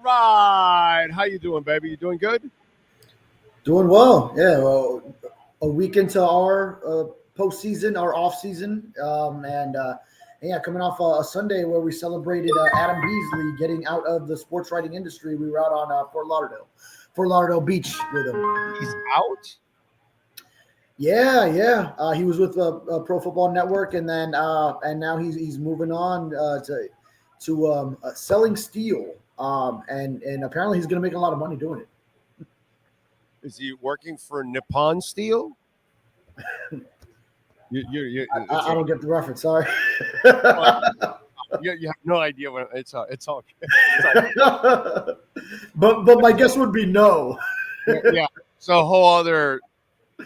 right. How you doing, baby? You doing good? Doing well. Yeah. Well, a week into our postseason, our offseason, and coming off a Sunday where we celebrated Adam Beasley getting out of the sports writing industry. We were out on Fort Lauderdale Beach with him. He's out. Yeah. He was with Pro Football Network, and now he's moving on to selling steel. And apparently he's going to make a lot of money doing it. Is he working for Nippon Steel? I don't get the reference. Sorry. You have no idea what it's all. It's all but my guess would be no. Yeah. So a whole other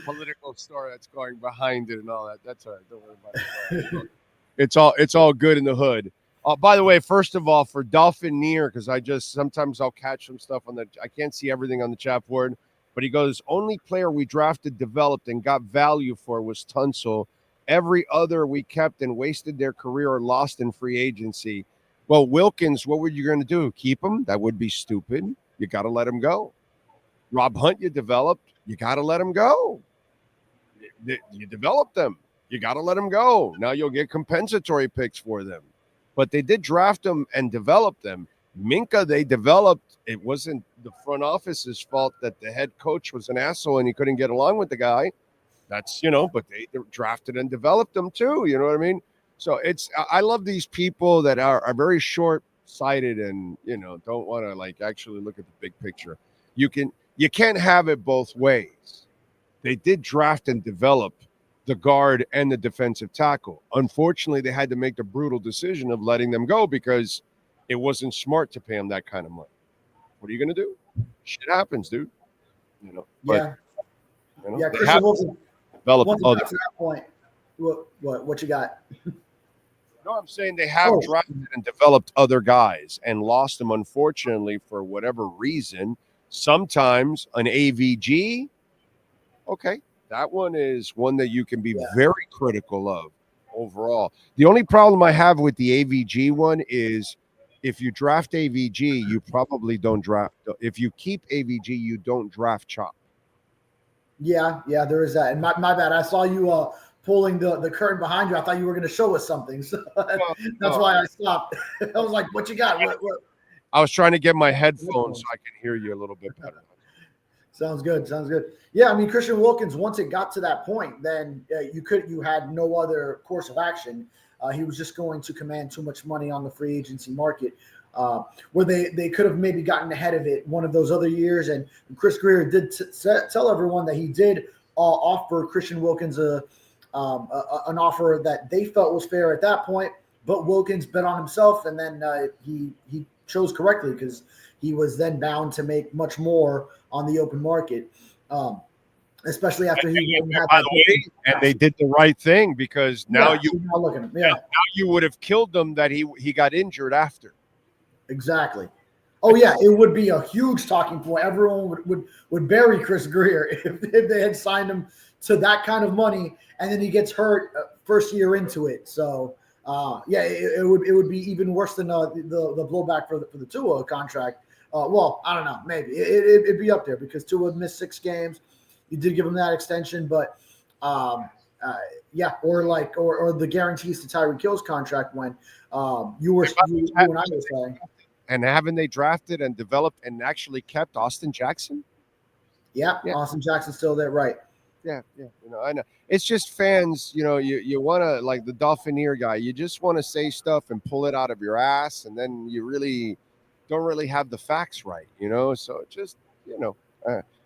political story that's going behind it and all that. That's all right. Don't worry about it. It's all good in the hood. By the way, first of all, for Dolphineer, because sometimes I'll catch some stuff I can't see everything on the chat board. But he goes, only player we drafted, developed, and got value for was Tunsil. Every other we kept and wasted their career or lost in free agency. Well, Wilkins, what were you going to do? Keep him? That would be stupid. You got to let him go. Rob Hunt, you developed. You got to let him go. You developed them. You got to let them go. Now you'll get compensatory picks for them. But they did draft them and develop them. Minka, they developed. It wasn't the front office's fault that the head coach was an asshole and he couldn't get along with the guy. That's, but they drafted and developed them too. You know what I mean? So I love these people that are very short-sighted and, don't want to actually look at the big picture. You can't have it both ways. They did draft and develop the guard and the defensive tackle. Unfortunately, they had to make the brutal decision of letting them go because it wasn't smart to pay him that kind of money. What are you going to do? Shit happens, dude. Christian Wilson. Develop other. To that point, what you got? No, I'm saying they have drafted and developed other guys and lost them, unfortunately, for whatever reason. Sometimes an AVG, okay, that one is one that you can be very critical of overall. The only problem I have with the AVG one is if you draft AVG, you probably don't draft. If you keep AVG, you don't draft Chop. Yeah, there is that. And my bad, I saw you pulling the curtain behind you. I thought you were going to show us something. So that's why I stopped. I was like, what you got? What? I was trying to get my headphones so I can hear you a little bit better. Sounds good. Yeah, I mean, Christian Wilkins, once it got to that point, then you had no other course of action. He was just going to command too much money on the free agency market, where they could have maybe gotten ahead of it one of those other years. And Chris Greer did tell everyone that he did offer Christian Wilkins an offer that they felt was fair at that point. But Wilkins bet on himself, and then he chose correctly because he was then bound to make much more on the open market. Especially after he had by the way, and they did the right thing because now you would have killed him that he got injured after. Exactly. Oh yeah, it would be a huge talking point. Everyone would bury Chris Greer if they had signed him to that kind of money, and then he gets hurt first year into it. So it would be even worse than the blowback for the Tua contract. Well, I don't know, maybe it'd be up there because Tua missed 6 games. You did give him that extension, but or the guarantees to Tyreek Hill's contract when you and I were saying. And haven't they drafted and developed and actually kept Austin Jackson? Yeah. Austin Jackson's still there, right? Yeah. I know. It's just fans, you want to, like the Dolphineer guy, you just want to say stuff and pull it out of your ass, and then you really don't really have the facts right, So just,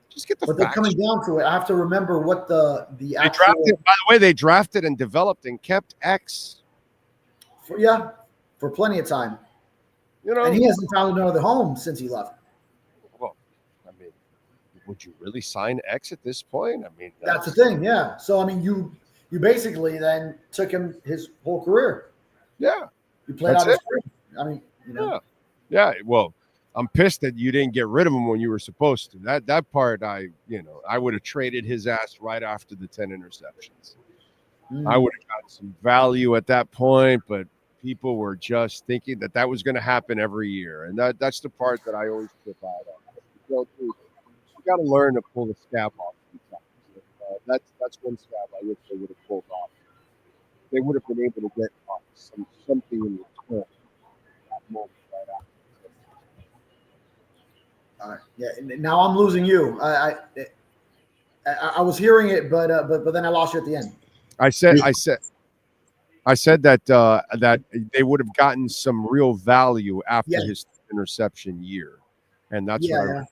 just get the facts. But coming down to it, I have to remember what the actual... drafted, by the way, they drafted and developed and kept X. For plenty of time. And he hasn't found another home since he left. Well, I mean, would you really sign X at this point? I mean, that's the thing, yeah. So I mean, you basically then took him his whole career. Yeah, you played out his career. I mean, Yeah. Well, I'm pissed that you didn't get rid of him when you were supposed to. That part, I would have traded his ass right after the 10 interceptions. I would have gotten some value at that point, but people were just thinking that was going to happen every year, and that's the part that I always flip out on. You got to learn to pull the scab off sometimes. That's one scab I wish they would have pulled off. They would have been able to get something in return that moment right after. Yeah. Now I'm losing you. I was hearing it, but then I lost you at the end. I said that that they would have gotten some real value after his interception year, and that's what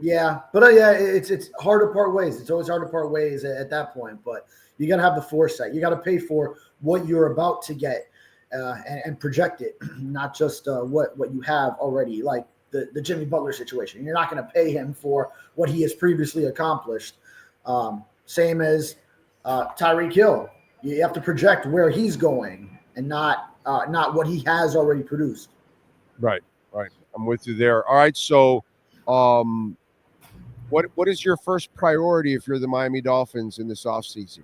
Yeah, but it's hard to part ways. It's always hard to part ways at that point. But you got to have the foresight. You got to pay for what you're about to get and project it, not just what you have already. Like the Jimmy Butler situation, you're not going to pay him for what he has previously accomplished. Same as Tyreek Hill. You have to project where he's going and not what he has already produced. Right. I'm with you there. All right, so. What is your first priority if you're the Miami Dolphins in this offseason?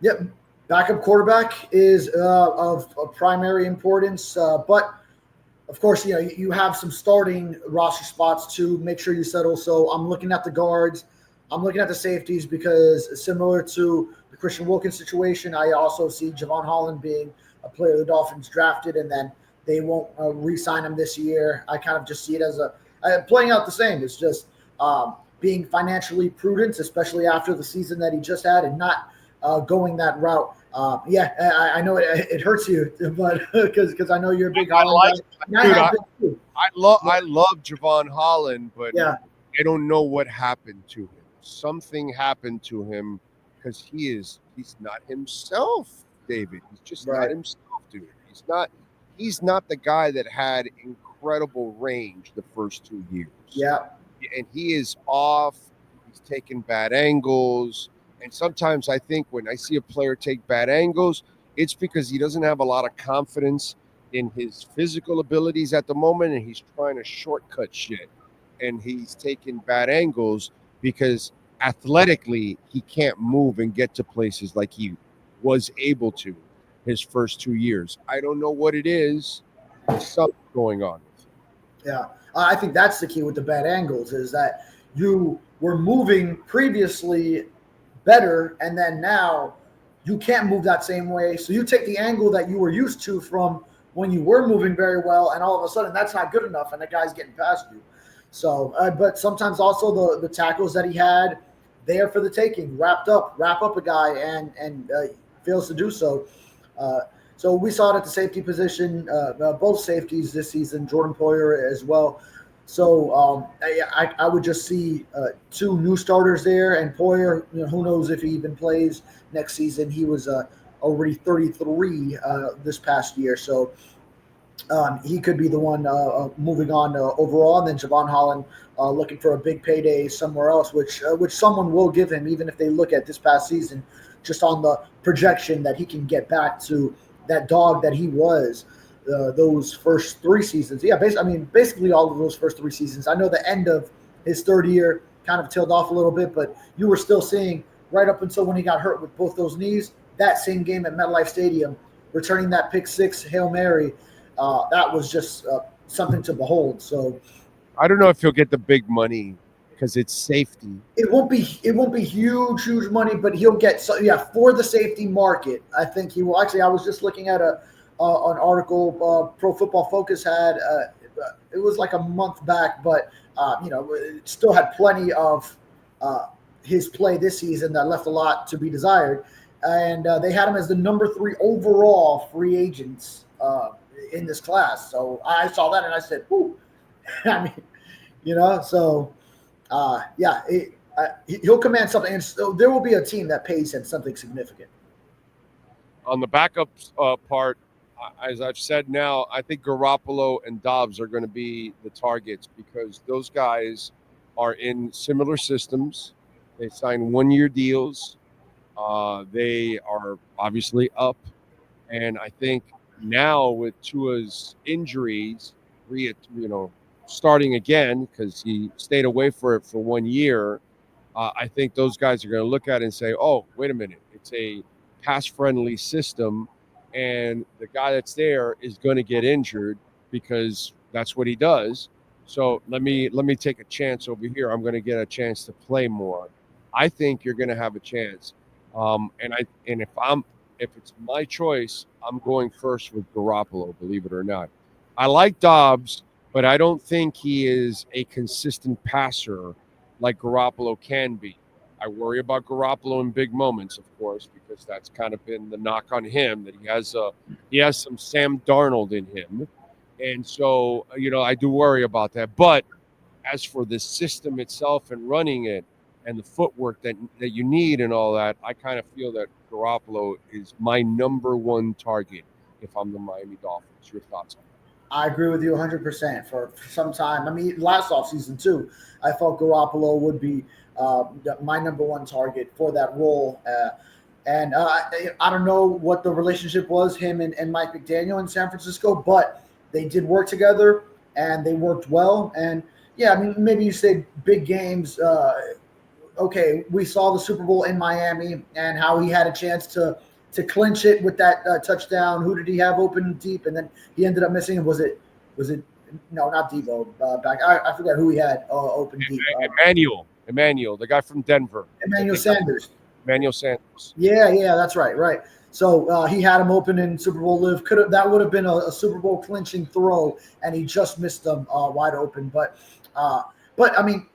Yep, backup quarterback is of primary importance, but of course, you have some starting roster spots to make sure you settle. So I'm looking at the guards, I'm looking at the safeties because similar to the Christian Wilkins situation, I also see Javon Holland being a player the Dolphins drafted, and then they won't re-sign him this year. I kind of just see it as playing out the same. It's just being financially prudent, especially after the season that he just had, and not going that route. I know it hurts you, but because I know you're a big Holland guy. I love Javon Holland, but I don't know what happened to him. Something happened to him because he's not himself, David. He's just not himself, dude. He's not the guy that had incredible range the first 2 years. Yeah. And he is off. He's taking bad angles. And sometimes I think when I see a player take bad angles, it's because he doesn't have a lot of confidence in his physical abilities at the moment, and he's trying to shortcut shit. And he's taking bad angles because athletically he can't move and get to places like he was able to his first 2 years. I don't know what it is. There's something going on. Yeah, I think that's the key with the bad angles is that you were moving previously better, and then now you can't move that same way. So you take the angle that you were used to from when you were moving very well, and all of a sudden that's not good enough, and the guy's getting past you. So, but sometimes also the tackles that he had there for the taking, wrap up a guy and fails to do so. So we saw it at the safety position, both safeties this season, Jordan Poyer as well. So I would just see 2 new starters there, and Poyer, who knows if he even plays next season. He was already 33 this past year, so he could be the one moving on overall. And then Javon Holland looking for a big payday somewhere else, which someone will give him, even if they look at this past season, just on the projection that he can get back to that dog that he was those first 3 seasons. Yeah, basically all of those first 3 seasons. I know the end of his 3rd year kind of tailed off a little bit, but you were still seeing right up until when he got hurt with both those knees, that same game at MetLife Stadium, returning that pick 6 Hail Mary, that was just something to behold. So I don't know if he'll get the big money because it's safety. It won't be huge money, but he'll get for the safety market. I think he will. Actually, I was just looking at an article Pro Football Focus had. It was like a month back, but it still had plenty of his play this season that left a lot to be desired. And they had him as the number 3 overall free agents in this class. So I saw that and I said, "Whoo!" So. He'll command something, and so there will be a team that pays him something significant. On the backup part, as I've said now, I think Garoppolo and Dobbs are going to be the targets because those guys are in similar systems. They sign 1-year deals. They are obviously up, and I think now with Tua's injuries, starting again because he stayed away for 1 year. I think those guys are going to look at it and say, "Oh, wait a minute! It's a pass-friendly system, and the guy that's there is going to get injured because that's what he does. So let me take a chance over here. I'm going to get a chance to play more. I think you're going to have a chance. And if it's my choice, I'm going first with Garoppolo, believe it or not. I like Dobbs, but I don't think he is a consistent passer like Garoppolo can be. I worry about Garoppolo in big moments, of course, because that's kind of been the knock on him, that he has some Sam Darnold in him. And so, I do worry about that. But as for the system itself and running it and the footwork that you need and all that, I kind of feel that Garoppolo is my number one target if I'm the Miami Dolphins. Your thoughts on that? I agree with you 100% for some time. I mean, last offseason too, I thought Garoppolo would be my number one target for that role. And I don't know what the relationship was, him and Mike McDaniel in San Francisco, but they did work together and they worked well. And yeah, I mean, maybe you say big games. Okay, we saw the Super Bowl in Miami and how he had a chance to clinch it with that touchdown. Who did he have open deep? And then he ended up missing. Was it? No, not Debo. Back. I forgot who he had open deep. Emmanuel, the guy from Denver. Emmanuel Sanders. Emmanuel Sanders. Yeah, that's right. Right. So he had him open in Super Bowl live. That would have been a Super Bowl clinching throw, and he just missed them wide open. But I mean,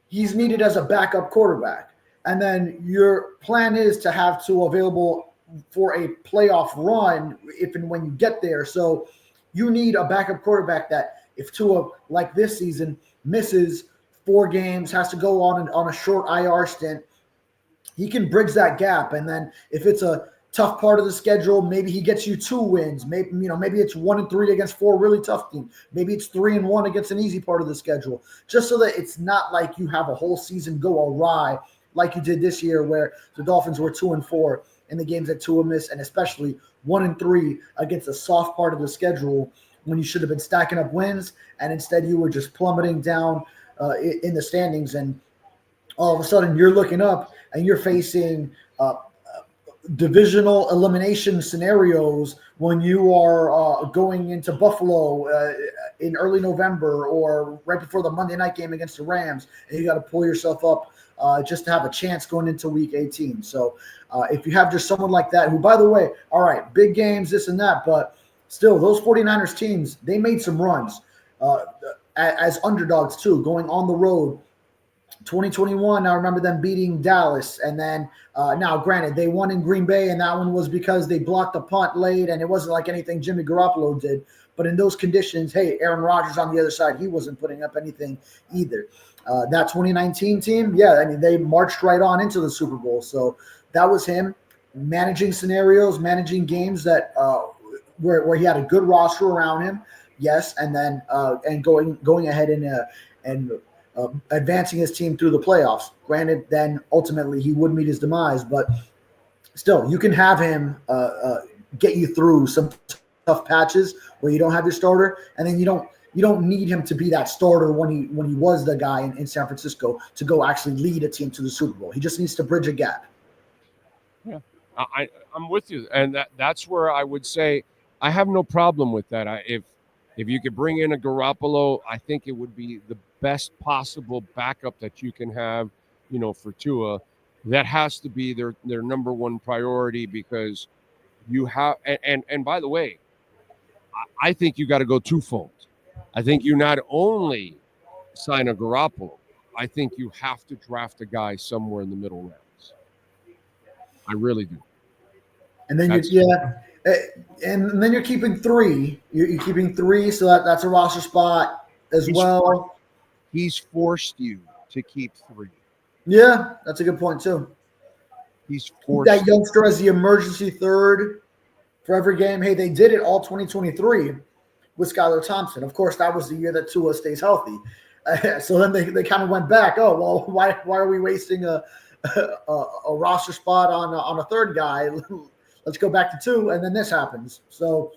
he's needed as a backup quarterback, and then your plan is to have two available for a playoff run if and when you get there. So you need a backup quarterback that if Tua, like this season, misses 4 games, has to go on a short IR stint, he can bridge that gap. And then if it's a tough part of the schedule, maybe he gets you 2 wins. Maybe it's 1-3 against 4 really tough teams. Maybe it's 3-1 against an easy part of the schedule, just so that it's not like you have a whole season go awry like you did this year, where the Dolphins were 2-4 in the games that Tua missed, and especially 1-3 against a soft part of the schedule when you should have been stacking up wins, and instead you were just plummeting down in the standings. And all of a sudden you're looking up and you're facing divisional elimination scenarios when you are going into Buffalo in early November or right before the Monday night game against the Rams, and you got to pull yourself up just to have a chance going into Week 18. So if you have just someone like that, who, by the way, all right, big games, this and that, but still, those 49ers teams, they made some runs as underdogs too, going on the road. 2021, I remember them beating Dallas. And then now, granted, they won in Green Bay, and that one was because they blocked the punt late, and it wasn't like anything Jimmy Garoppolo did. But in those conditions, hey, Aaron Rodgers on the other side, he wasn't putting up anything either. That 2019 team, yeah, I mean, they marched right on into the Super Bowl. So that was him managing scenarios, managing games that where he had a good roster around him, yes, and then and going ahead and advancing his team through the playoffs. Granted, then ultimately he would meet his demise, but still, you can have him get you through some tough patches where you don't have your starter, and then you don't need him to be that starter when he was the guy in San Francisco to go actually lead a team to the Super Bowl. He just needs to bridge a gap. Yeah, I'm with you, and that's where I would say I have no problem with that. If you could bring in a Garoppolo, I think it would be the best possible backup that you can have, for Tua. That has to be their number one priority, because you have and by the way, I think you got to go twofold. I think you not only sign a Garoppolo, I think you have to draft a guy somewhere in the middle rounds. I really do. And then and then you're keeping 3. You're keeping 3, so that's a roster spot as well. He's forced you to keep 3. Yeah, that's a good point too. He's forced that youngster as the emergency third for every game. Hey, they did it all 2023 with Skylar Thompson. Of course, that was the year that Tua stays healthy. So then they kind of went back. Oh, well, why are we wasting a roster spot on a third guy? Let's go back to 2, and then this happens. So,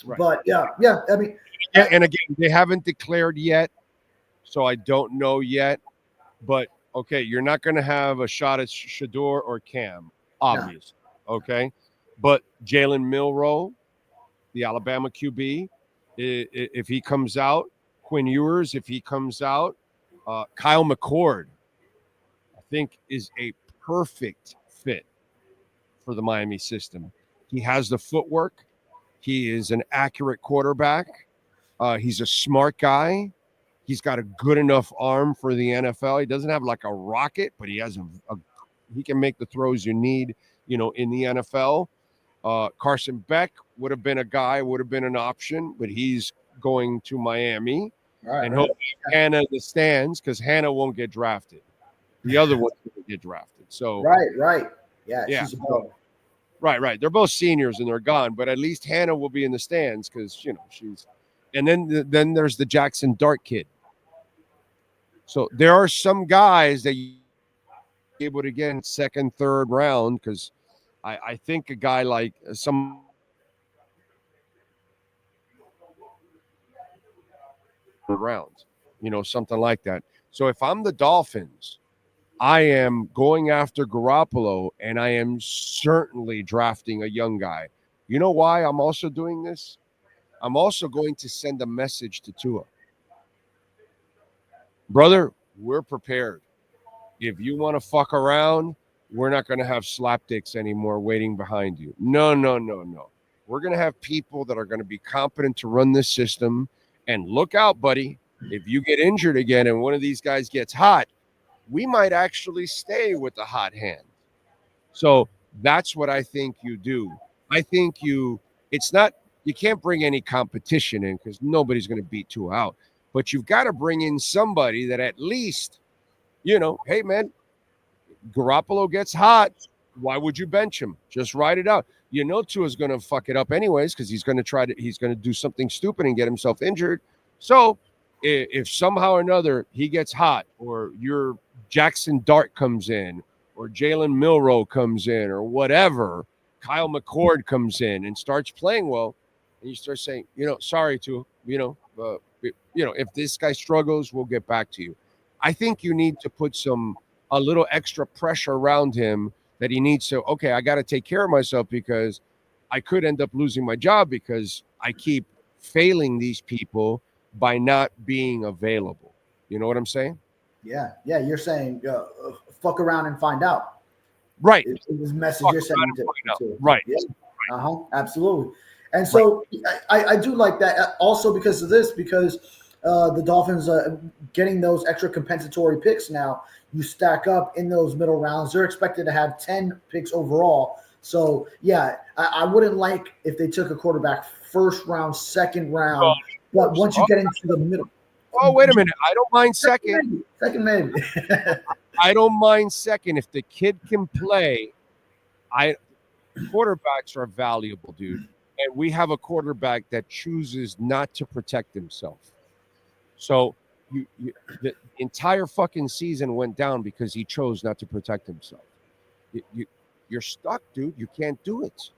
right. But yeah. I mean, and again, they haven't declared yet, so I don't know yet. But okay, you're not going to have a shot at Shador or Cam, obviously. No. Okay, But Jalen Milroe, the Alabama QB, if he comes out, Quinn Ewers, if he comes out, Kyle McCord, I think, is a perfect fit for the Miami system. He has the footwork. He is an accurate quarterback. He's a smart guy. He's got a good enough arm for the NFL. He doesn't have like a rocket, but he has he can make the throws you need, in the NFL. Carson Beck would have been an option, but he's going to Miami. Right, And right. he'll have Hannah in the stands because Hannah won't get drafted. The other one's going to get drafted. So Right. Yeah, yeah. she's a baller. Right. They're both seniors and they're gone, but at least Hannah will be in the stands because she's. And then there's the Jackson Dart kid. So there are some guys that you able to get in second, third round because I think a guy like some rounds, something like that. So if I'm the Dolphins, I am going after Garoppolo and I am certainly drafting a young guy. You know why I'm also doing this? I'm also going to send a message to Tua. Brother, we're prepared. If you want to fuck around, we're not going to have slapdicks anymore waiting behind you. No. We're going to have people that are going to be competent to run this system. And look out, buddy. If you get injured again and one of these guys gets hot, we might actually stay with the hot hand. So that's what I think you do. I think you can't bring any competition in because nobody's going to beat two out. But you've got to bring in somebody that at least, hey, man, Garoppolo gets hot. Why would you bench him? Just ride it out. Tua's going to fuck it up anyways because he's going to do something stupid and get himself injured. So if somehow or another he gets hot or your Jackson Dart comes in or Jalen Milroe comes in or whatever, Kyle McCord comes in and starts playing well, and you start saying, sorry to, if this guy struggles, we'll get back to you. I think you need to put a little extra pressure around him that he needs to, okay, I got to take care of myself because I could end up losing my job because I keep failing these people by not being available. You know what I'm saying? Yeah. You're saying fuck around and find out. Right. It was message Fuck you're sending to right. Yeah. Absolutely. And so I do like that also because of this, because the Dolphins getting those extra compensatory picks now, you stack up in those middle rounds. They're expected to have 10 picks overall. So, yeah, I wouldn't like if they took a quarterback first round, second round. But once you get into the middle. Oh, wait a minute. I don't mind second. Second, maybe. I don't mind second. If the kid can play, quarterbacks are valuable, dude. And we have a quarterback that chooses not to protect himself. So the entire fucking season went down because he chose not to protect himself. You're stuck, dude. You can't do it.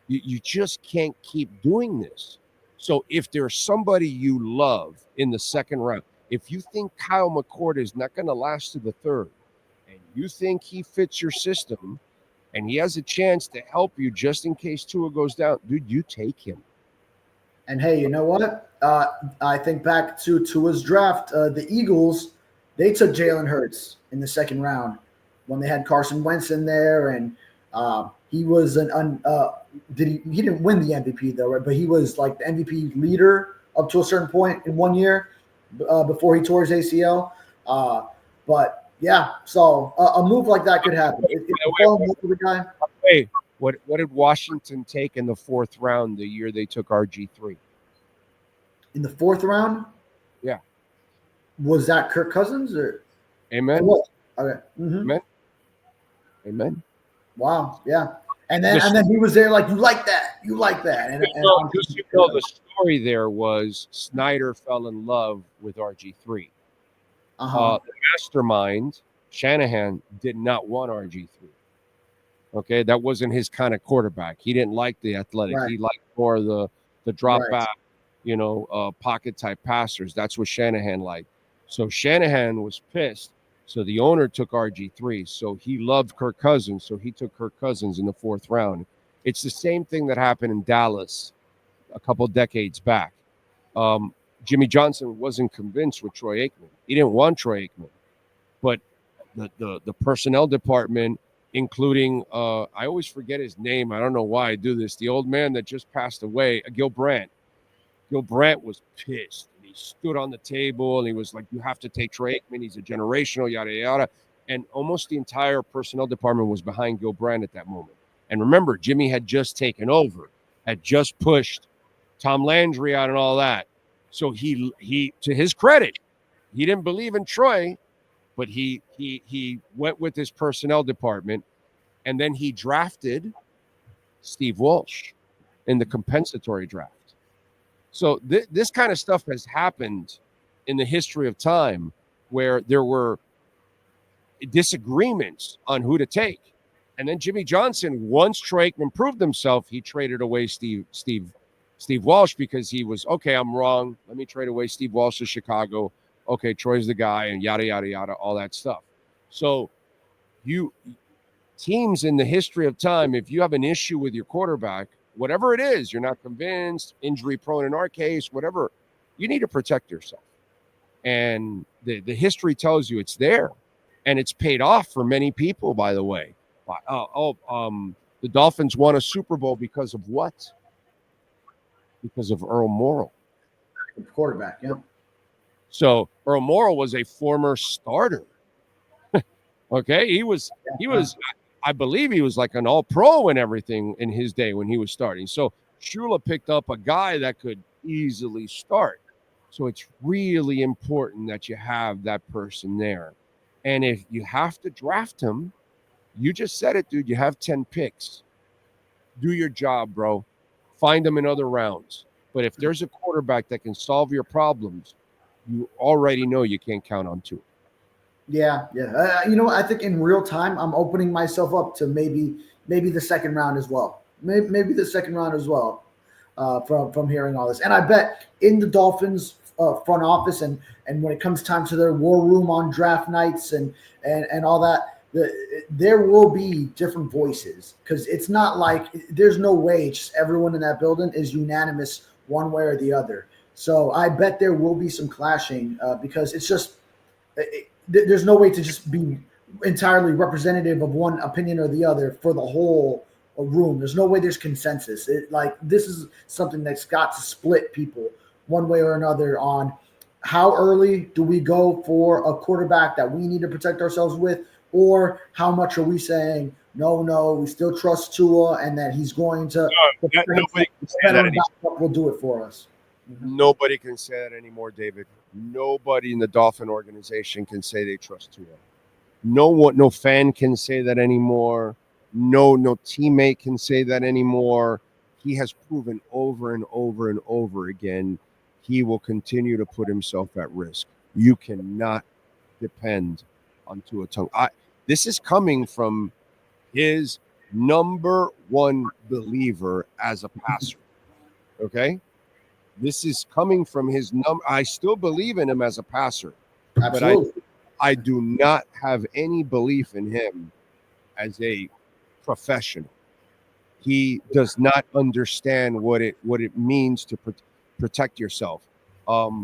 You just can't keep doing this. So if there's somebody you love in the second round, if you think Kyle McCord is not going to last to the third, and you think he fits your system, and he has a chance to help you just in case Tua goes down, dude, you take him. And hey, you know what? I think back to Tua's draft. The Eagles, they took Jalen Hurts in the second round when they had Carson Wentz in there, and he was he didn't win the MVP though, right? But he was like the MVP leader up to a certain point in 1 year before he tore his ACL. But yeah, so a move like that could happen. If you fall in love with the guy. Hey, what did Washington take in the fourth round the year they took RG3? In the fourth round? Yeah. Was that Kirk Cousins or? Amen. Okay. Mm-hmm. Amen. Wow. Yeah. And then he was there like, you like that. And the story there was Snyder fell in love with RG3. The mastermind, Shanahan, did not want RG3. Okay, that wasn't his kind of quarterback. He didn't like the athletic. Right. He liked more the drop back, pocket type passers. That's what Shanahan liked. So Shanahan was pissed. So the owner took RG3. So he loved Kirk Cousins. So he took Kirk Cousins in the fourth round. It's the same thing that happened in Dallas a couple decades back. Jimmy Johnson wasn't convinced with Troy Aikman. He didn't want Troy Aikman, but the personnel department, including I always forget his name. I don't know why I do this. The old man that just passed away, Gil Brandt. Gil Brandt was pissed. He stood on the table and he was like, "You have to take Troy Aikman. He's a generational, yada yada." And almost the entire personnel department was behind Gil Brandt at that moment. And remember, Jimmy had just taken over, had just pushed Tom Landry out and all that. So he to his credit, he didn't believe in Troy, but he went with his personnel department, and then he drafted Steve Walsh in the compensatory draft. So this kind of stuff has happened in the history of time where there were disagreements on who to take. And then Jimmy Johnson, once Troy Aikman proved himself, he traded away Steve Walsh because he was, okay, I'm wrong. Let me trade away Steve Walsh to Chicago. Okay, Troy's the guy, and yada, yada, yada, all that stuff. So teams in the history of time, if you have an issue with your quarterback, whatever it is, you're not convinced, injury prone in our case, whatever, you need to protect yourself. And the history tells you it's there. And it's paid off for many people, by the way. The Dolphins won a Super Bowl because of what? Because of Earl Morrall. The quarterback, yeah. So Earl Morrall was a former starter. Okay, he was, I believe he was like an all-pro and everything in his day when he was starting. So Shula picked up a guy that could easily start. So it's really important that you have that person there. And if you have to draft him, you just said it, dude, you have 10 picks. Do your job, bro. Find them in other rounds. But if there's a quarterback that can solve your problems, you already know you can't count on two. Yeah. You know, I think in real time, I'm opening myself up to maybe the second round as well. Maybe the second round as well from hearing all this. And I bet in the Dolphins front office and when it comes time to their war room on draft nights and all that, there will be different voices because it's not like there's no way just everyone in that building is unanimous one way or the other. So I bet there will be some clashing because it's just there's no way to just be entirely representative of one opinion or the other for the whole room. There's no way there's consensus. This is something that's got to split people one way or another on how early do we go for a quarterback that we need to protect ourselves with, or how much are we saying, no, we still trust Tua and that he's going to will do it for us. Nobody can say that anymore, David. Nobody in the Dolphin organization can say they trust Tua. No fan can say that anymore. No teammate can say that anymore. He has proven over and over and over again he will continue to put himself at risk. You cannot depend on Tua Tagovailoa. This is coming from his number one believer as a passer. Okay? This is coming from his number. I still believe in him as a passer. Absolutely. But I do not have any belief in him as a professional. He does not understand what it means to protect yourself. What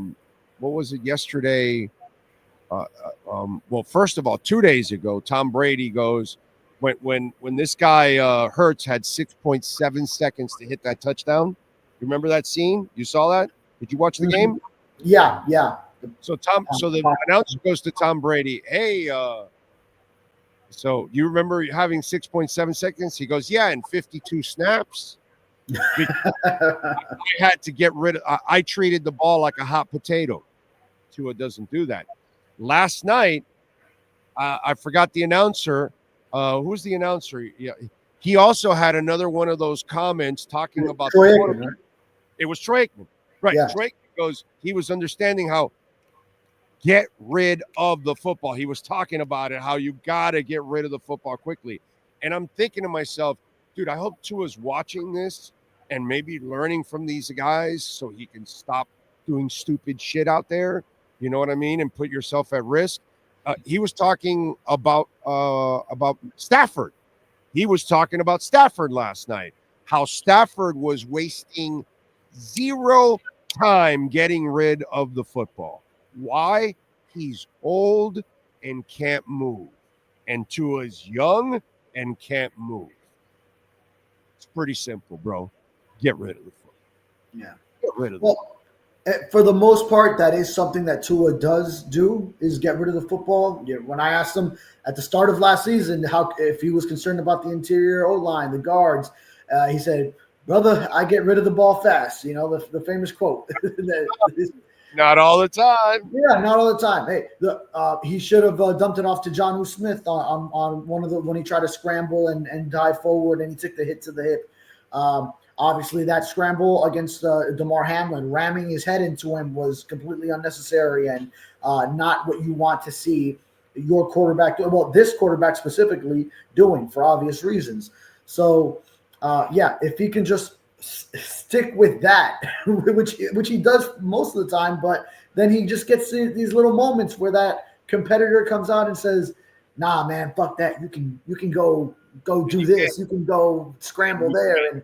was it yesterday? Well, first of all, 2 days ago, Tom Brady goes when this guy Hurts had 6.7 seconds to hit that touchdown. You remember that scene? You saw that? Did you watch the game? Yeah. So the announcer goes to Tom Brady, hey, so you remember having 6.7 seconds? He goes, yeah, in 52 snaps. I had to get rid of I treated the ball like a hot potato. Tua doesn't do that. Last night, I forgot the announcer. Who's the announcer? Yeah, he also had another one of those comments talking about Troy Aikman, right? It was Troy Aikman. Right. Yeah. Troy Aikman goes, he was understanding how get rid of the football. He was talking about it, how you got to get rid of the football quickly. And I'm thinking to myself, dude, I hope Tua's watching this and maybe learning from these guys so he can stop doing stupid shit out there. You know what I mean? And put yourself at risk. He was talking about Stafford. He was talking about Stafford last night. how Stafford was wasting zero time getting rid of the football. Why? He's old and can't move. And Tua's young and can't move. It's pretty simple, bro. Get rid of the football. Yeah. Get rid of Well, for the most part, that is something that Tua does do, is get rid of the football. Yeah, when I asked him at the start of last season if he was concerned about the interior O-line, the guards, he said, "Brother, I get rid of the ball fast." You know, the famous quote. Not all the time. Yeah, not all the time. Hey, he should have dumped it off to Jonnu Smith on one of the when he tried to scramble and dive forward and he took the hit to the hip. Obviously, that scramble against DeMar Hamlin, ramming his head into him, was completely unnecessary and not what you want to see your quarterback do. Well, this quarterback specifically doing for obvious reasons. So, yeah, if he can just stick with that, which he does most of the time, but then he just gets these little moments where that competitor comes out and says, "Nah, man, fuck that. You can go do this. You can go scramble there, and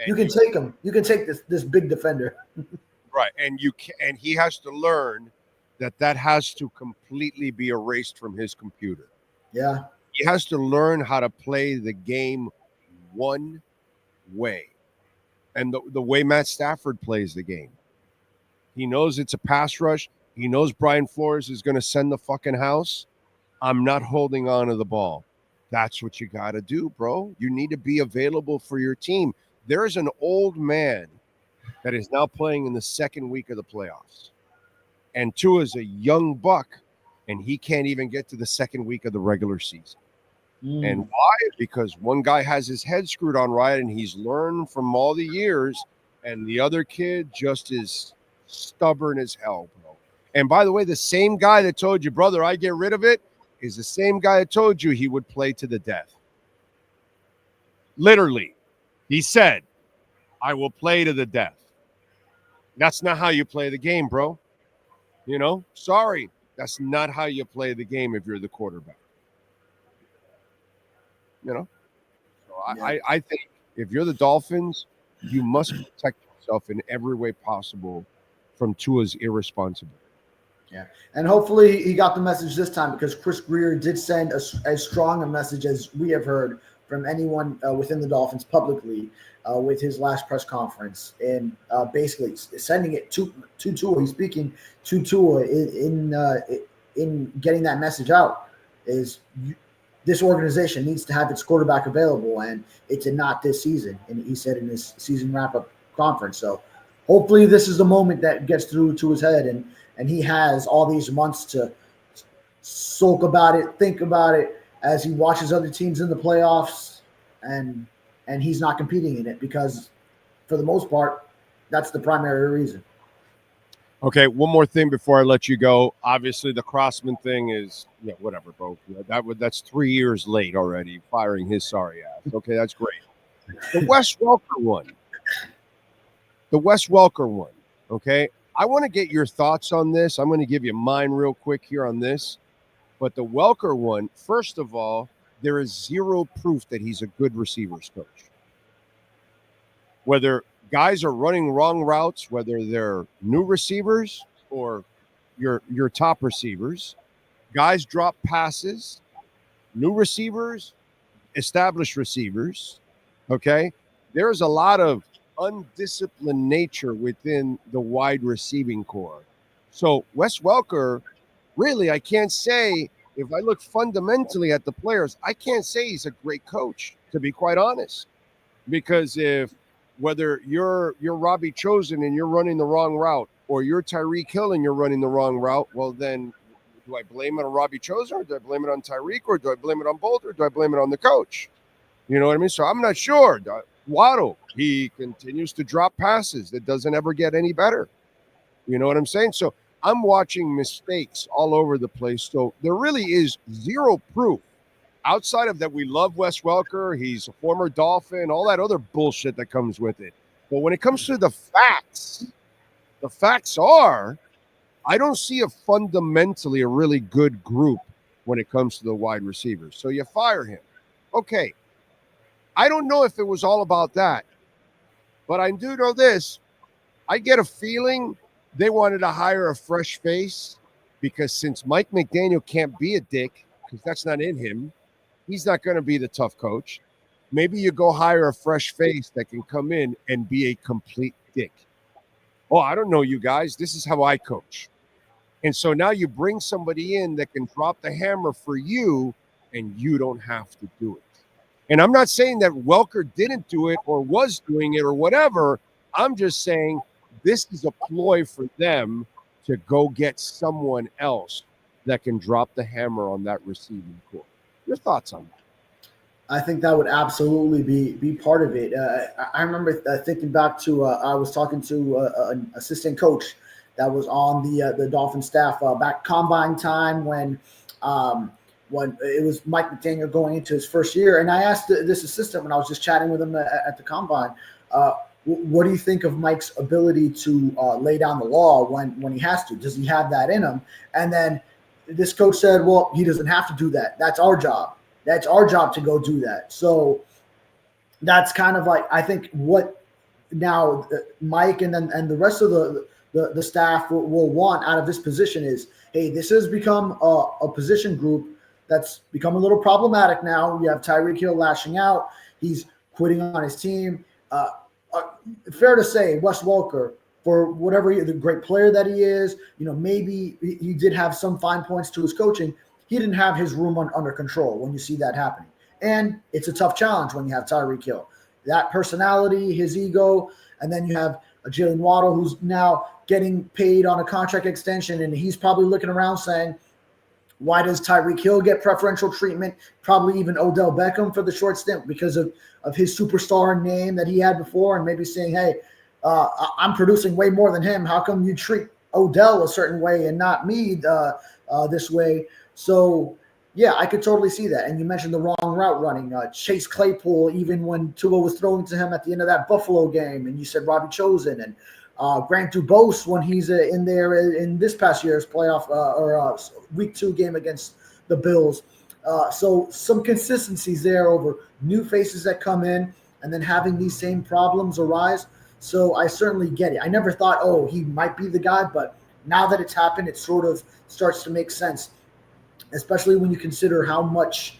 you can take him. You can take this big defender." Right, and he has to learn that has to completely be erased from his computer. Yeah, he has to learn how to play the game one way. And the way Matt Stafford plays the game. He knows it's a pass rush. He knows Brian Flores is going to send the fucking house. I'm not holding on to the ball. That's what you got to do, bro. You need to be available for your team. There's an old man that is now playing in the second week of the playoffs. And Tua is a young buck, and he can't even get to the second week of the regular season. And why? Because one guy has his head screwed on right, and he's learned from all the years, and the other kid just is stubborn as hell, bro. And by the way, the same guy that told you, brother, I get rid of it, is the same guy that told you he would play to the death. Literally, he said, I will play to the death. That's not how you play the game, bro. You know, sorry. That's not how you play the game if you're the quarterback. You know, so yeah. I think if you're the Dolphins, you must protect yourself in every way possible from Tua's irresponsibility. Yeah, and hopefully he got the message this time, because Chris Grier did send as strong a message as we have heard from anyone within the Dolphins publicly with his last press conference, and basically sending it to Tua. He's speaking to Tua in getting that message out. This organization needs to have its quarterback available, and it's not this season. And he said in his season wrap-up conference. So hopefully this is the moment that gets through to his head, and he has all these months to sulk about it, think about it, as he watches other teams in the playoffs, and he's not competing in it, because for the most part, that's the primary reason. Okay, one more thing before I let you go. Obviously, the Crossman thing is, whatever, bro. That's 3 years late already, firing his sorry ass. Okay, that's great. The Wes Welker one. Okay, I want to get your thoughts on this. I'm going to give you mine real quick here on this. But the Welker one, first of all, there is zero proof that he's a good receivers coach. Whether guys are running wrong routes, whether they're new receivers or your top receivers, guys drop passes, new receivers, established receivers, okay? There's a lot of undisciplined nature within the wide receiving core. So Wes Welker, really, I can't say, if I look fundamentally at the players, I can't say he's a great coach, to be quite honest. Because whether you're Robbie Chosen and you're running the wrong route, or you're Tyreek Hill and you're running the wrong route, well, then do I blame it on Robbie Chosen, or do I blame it on Tyreek, or do I blame it on both, or do I blame it on the coach? You know what I mean? So I'm not sure. Waddle, he continues to drop passes that doesn't ever get any better. You know what I'm saying? So I'm watching mistakes all over the place. So there really is zero proof. Outside of that, we love Wes Welker. He's a former Dolphin, all that other bullshit that comes with it. But when it comes to the facts are, I don't see a fundamentally a really good group when it comes to the wide receivers. So you fire him. Okay. I don't know if it was all about that. But I do know this. I get a feeling they wanted to hire a fresh face because since Mike McDaniel can't be a dick, because that's not in him, he's not going to be the tough coach. Maybe you go hire a fresh face that can come in and be a complete dick. Oh, I don't know, you guys. This is how I coach. And so now you bring somebody in that can drop the hammer for you, and you don't have to do it. And I'm not saying that Welker didn't do it or was doing it or whatever. I'm just saying this is a ploy for them to go get someone else that can drop the hammer on that receiving core. Your thoughts on that? I think that would absolutely be part of it. I remember thinking back to I was talking to an assistant coach that was on the Dolphins staff back combine time when it was Mike McDaniel going into his first year, and I asked this assistant when I was just chatting with him at the combine, what do you think of Mike's ability to lay down the law when he has to? Does he have that in him? And then this coach said, well, he doesn't have to do that. That's our job. That's our job to go do that. So that's kind of like, I think what now Mike and the rest of the staff will want out of this position is, hey, this has become a position group that's become a little problematic now. You have Tyreek Hill lashing out. He's quitting on his team. Fair to say, Wes Welker, for whatever the great player that he is, maybe he did have some fine points to his coaching. He didn't have his room under control when you see that happening. And it's a tough challenge when you have Tyreek Hill. That personality, his ego, and then you have a Jalen Waddle who's now getting paid on a contract extension, and he's probably looking around saying, why does Tyreek Hill get preferential treatment? Probably even Odell Beckham for the short stint because of his superstar name that he had before, and maybe saying, hey, I'm producing way more than him. How come you treat Odell a certain way and not me this way? So, yeah, I could totally see that. And you mentioned the wrong route running. Chase Claypool, even when Tua was throwing to him at the end of that Buffalo game, and you said Robbie Chosen, and Grant Dubose when he's in there in this past year's playoff or week 2 game against the Bills. So some consistencies there over new faces that come in and then having these same problems arise. So I certainly get it. I never thought, oh, he might be the guy, but now that it's happened, it sort of starts to make sense, especially when you consider how much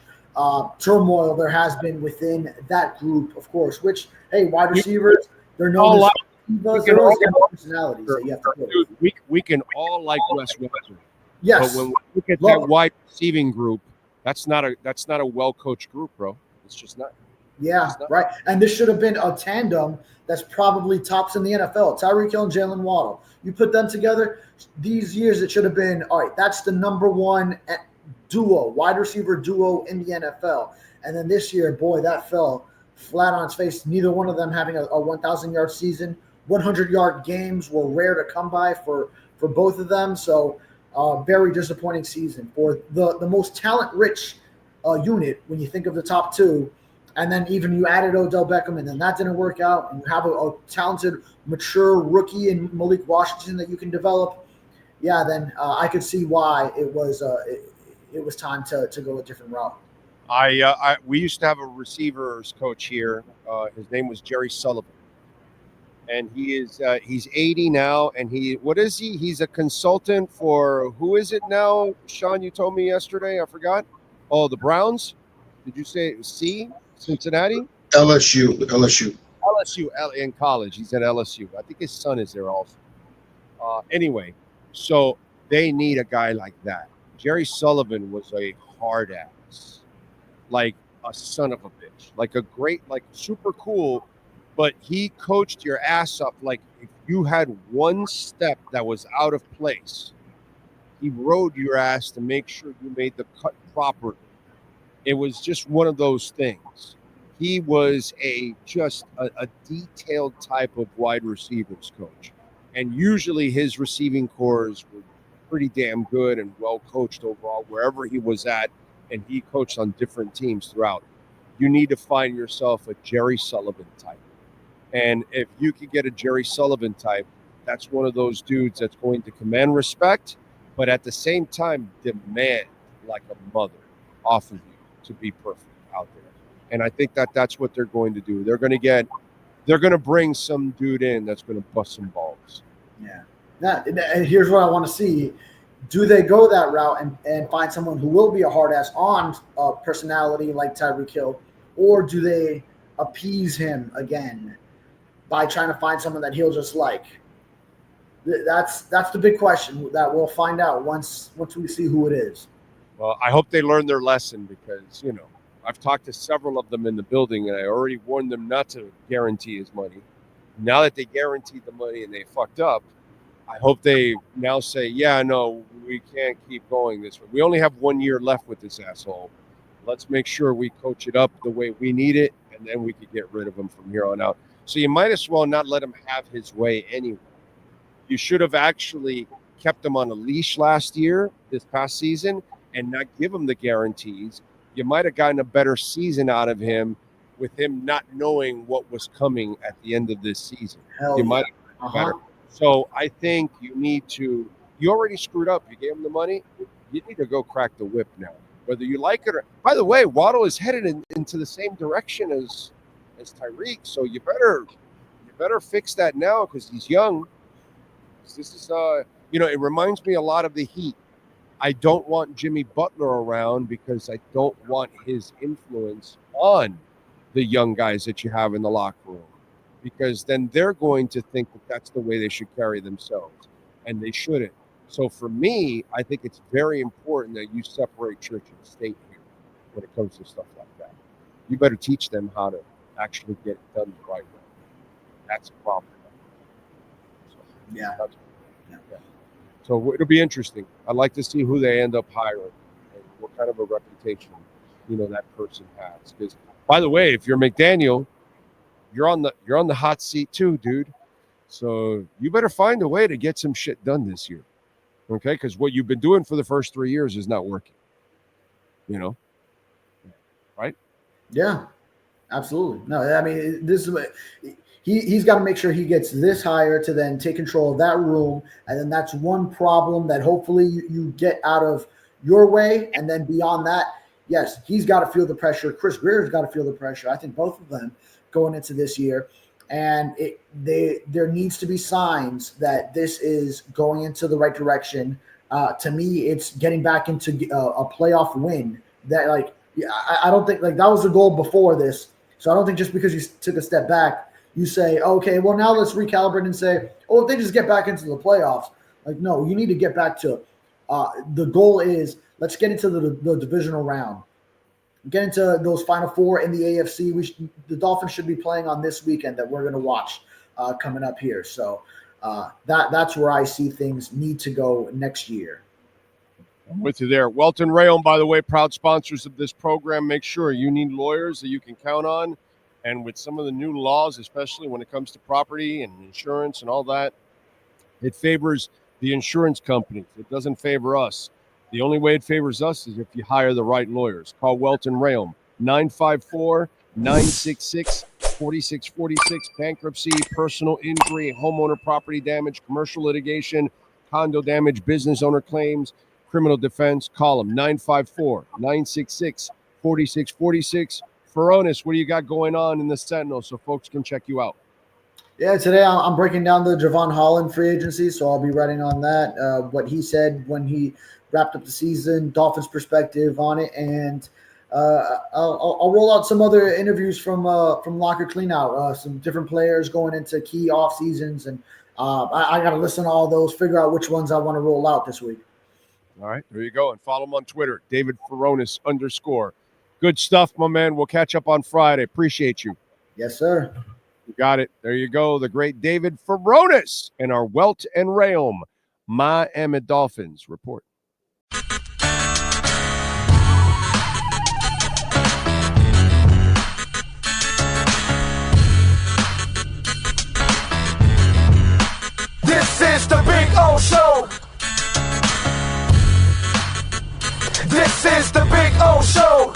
turmoil there has been within that group, of course, which, hey, wide receivers, they're known as personalities that you have to dude, we can all like Wes Welker. Yes. But when we look at that wide receiving group, that's not a well-coached group, bro. It's just not. Yeah, right. And this should have been a tandem that's probably tops in the NFL. Tyreek Hill and Jalen Waddle. You put them together, these years it should have been, all right, that's the number one duo, wide receiver duo in the NFL. And then this year, boy, that fell flat on its face. Neither one of them having a 1,000-yard season. 100-yard games were rare to come by for both of them. So very disappointing season for the most talent-rich unit when you think of the top two. And then even you added Odell Beckham, and then that didn't work out. And you have a talented, mature rookie in Malik Washington that you can develop. Yeah, then I could see why it was time to go a different route. We used to have a receivers coach here. His name was Jerry Sullivan, and he's 80 now. And what is he? He's a consultant for who is it now? Sean, you told me yesterday. I forgot. Oh, the Browns. Did you say C? Cincinnati? LSU in college. He's at LSU. I think his son is there also. Anyway, so they need a guy like that. Jerry Sullivan was a hard ass, like a son of a bitch, like a great, like super cool, but he coached your ass up. Like if you had one step that was out of place, he rode your ass to make sure you made the cut properly. It was just one of those things. He was just a detailed type of wide receivers coach. And usually his receiving cores were pretty damn good and well coached overall wherever he was at. And he coached on different teams throughout. You need to find yourself a Jerry Sullivan type. And if you could get a Jerry Sullivan type, that's one of those dudes that's going to command respect, but at the same time demand like a mother off of you to be perfect out there. And I think that's what they're going to do. They're going to get they're going to bring some dude in that's going to bust some balls. Yeah. Now, and here's what I want to see. Do they go that route and find someone who will be a hard ass on personality like Tyreek Hill, or do they appease him again by trying to find someone that he'll just like? That's the big question that we'll find out once we see who it is. Well, I hope they learn their lesson because, I've talked to several of them in the building, and I already warned them not to guarantee his money. Now that they guaranteed the money and they fucked up, I hope they now say, yeah, no, we can't keep going this way. We only have 1 year left with this asshole. Let's make sure we coach it up the way we need it, and then we could get rid of him from here on out. So you might as well not let him have his way anyway. You should have actually kept him on a leash this past season, and not give him the guarantees. You might have gotten a better season out of him with him not knowing what was coming at the end of this season. Might have better. So I think you already screwed up. You gave him the money. You need to go crack the whip now, whether you like it or. By the way, Waddle is headed into the same direction as Tyreek. So you better fix that now because he's young. This is it reminds me a lot of the Heat. I don't want Jimmy Butler around because I don't want his influence on the young guys that you have in the locker room. Because then they're going to think that that's the way they should carry themselves, and they shouldn't. So for me, I think it's very important that you separate church and state here when it comes to stuff like that. You better teach them how to actually get it done the right way. That's a problem. So, yeah. So it'll be interesting. I'd like to see who they end up hiring and what kind of a reputation, that person has. Because, by the way, if you're McDaniel, you're on the hot seat too, dude. So you better find a way to get some shit done this year, okay? Because what you've been doing for the first 3 years is not working. Right? Yeah, absolutely. No, I mean this is what he's got to make sure he gets this hire to then take control of that room, and then that's one problem that hopefully you get out of your way, and then beyond that, yes, he's got to feel the pressure. Chris Greer's got to feel the pressure. I think both of them going into this year, and there needs to be signs that this is going into the right direction. To me, it's getting back into a playoff win. That I don't think that was the goal before this. So I don't think just because you took a step back, you say, okay, well now let's recalibrate and say, if they just get back into the playoffs, no, you need to get back to the goal is let's get into the divisional round. Get into those Final Four in the AFC. The Dolphins should be playing on this weekend that we're going to watch coming up here. So that's where I see things need to go next year. I'm with you there. Welt Rheaume, by the way, proud sponsors of this program. Make sure you need lawyers that you can count on. And with some of the new laws, especially when it comes to property and insurance and all that, it favors the insurance companies. It doesn't favor us. The only way it favors us is if you hire the right lawyers. Call Welt Rheaume, 954-966-4646. Bankruptcy, personal injury, homeowner property damage, commercial litigation, condo damage, business owner claims, criminal defense. Call them, 954-966-4646. Furones, what do you got going on in the Sentinel so folks can check you out? Yeah, today I'm breaking down the Javon Holland free agency, so I'll be writing on that, what he said when he wrapped up the season, Dolphins perspective on it, and I'll roll out some other interviews from Locker Cleanout, some different players going into key off seasons, and I got to listen to all those, figure out which ones I want to roll out this week. All right, there you go, and follow him on Twitter, David Furones _. Good stuff, my man. We'll catch up on Friday. Appreciate you. Yes, sir. You got it. There you go. The great David Furones and our Welt Rheaume Miami Dolphins report. This is the Big O Show. This is the Big O Show.